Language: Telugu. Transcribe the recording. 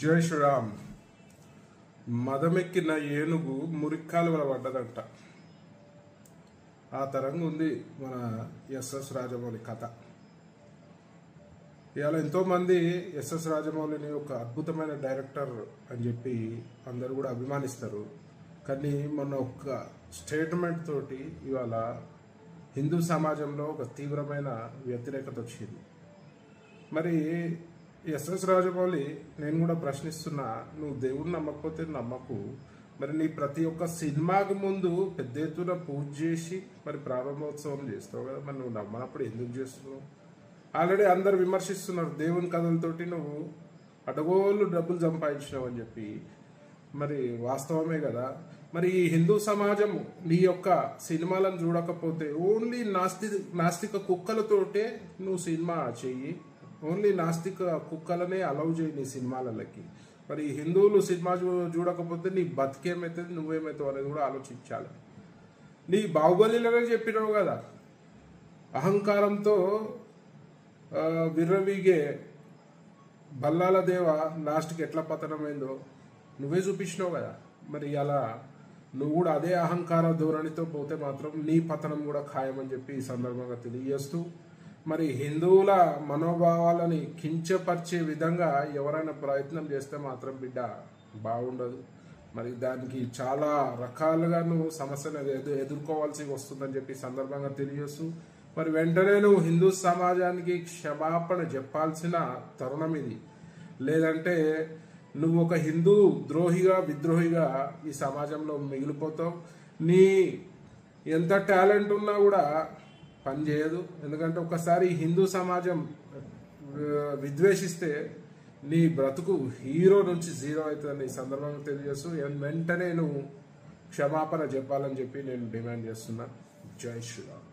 జై శ్రీరామ్. మదమెక్కిన ఏనుగు మురిక్కాలువల పడ్డదంట. ఆ తరంగా ఉంది మన ఎస్ఎస్ రాజమౌళి కథ. ఇవాళ ఎంతోమంది ఎస్ఎస్ రాజమౌళిని ఒక అద్భుతమైన డైరెక్టర్ అని చెప్పి అందరూ కూడా అభిమానిస్తారు. కానీ మొన్న ఒక స్టేట్మెంట్ తోటి ఇవాళ హిందూ సమాజంలో ఒక తీవ్రమైన వ్యతిరేకత వచ్చింది. మరి ఎస్ఎస్ రాజమౌళి నేను కూడా ప్రశ్నిస్తున్నా, నువ్వు దేవుడిని నమ్మకపోతే నమ్మకు, మరి నీ ప్రతి ఒక్క సినిమాకి ముందు పెద్ద ఎత్తున పూజ చేసి మరి ప్రారంభోత్సవం చేస్తావు కదా, మరి నువ్వు నమ్మనప్పుడు ఎందుకు చేస్తున్నావు? ఆల్రెడీ అందరు విమర్శిస్తున్నారు, దేవుని కథలతోటి నువ్వు అడగోళ్ళు డబ్బులు సంపాదించినావు అని చెప్పి. మరి వాస్తవమే కదా. మరి ఈ హిందూ సమాజం నీ యొక్క సినిమాలను చూడకపోతే ఓన్లీ నాస్తిక కుక్కలతోటే నువ్వు సినిమా చెయ్యి, ఓన్లీ నాస్తిక కుక్కలనే అలౌ చేయి నీ సినిమాలకి. మరి హిందువులు సినిమా చూడకపోతే నీ బతికేమవుతుంది, నువ్వేమవుతావు అనేది కూడా ఆలోచించాలి. నీ బాహుబలిలోనే చెప్పినావు కదా, అహంకారంతో విర్రవీగే బల్లాల దేవ లాస్ట్కి ఎట్లా పతనమైందో నువ్వే చూపించినావు కదా. మరి అలా నువ్వు కూడా అదే అహంకార ధోరణితో పోతే మాత్రం నీ పతనం కూడా ఖాయమని చెప్పి ఈ సందర్భంగా తెలియజేస్తూ, మరి హిందువుల మనోభావాలని కించపరిచే విధంగా ఎవరైనా ప్రయత్నం చేస్తే మాత్రం బిడ్డ బాగుండదు. మరి దానికి చాలా రకాలుగా నువ్వు సమస్యను ఎదుర్కోవాల్సి వస్తుందని చెప్పి సందర్భంగా తెలియజేస్తూ, మరి వెంటనే నువ్వు హిందూ సమాజానికి క్షమాపణ చెప్పాల్సిన తరుణం ఇది. లేదంటే నువ్వు ఒక హిందూ ద్రోహిగా విద్రోహిగా ఈ సమాజంలో మిగిలిపోతావు. నీ ఎంత టాలెంట్ ఉన్నా కూడా పని చేయదు. ఎందుకంటే ఒకసారి హిందూ సమాజం విద్వేషిస్తే నీ బ్రతుకు హీరో నుంచి జీరో అవుతుందని ఈ సందర్భంగా తెలియజేస్తూ వెంటనే నువ్వు క్షమాపణ చెప్పాలని చెప్పి నేను డిమాండ్ చేస్తున్నా. జై శ్రీరామ్.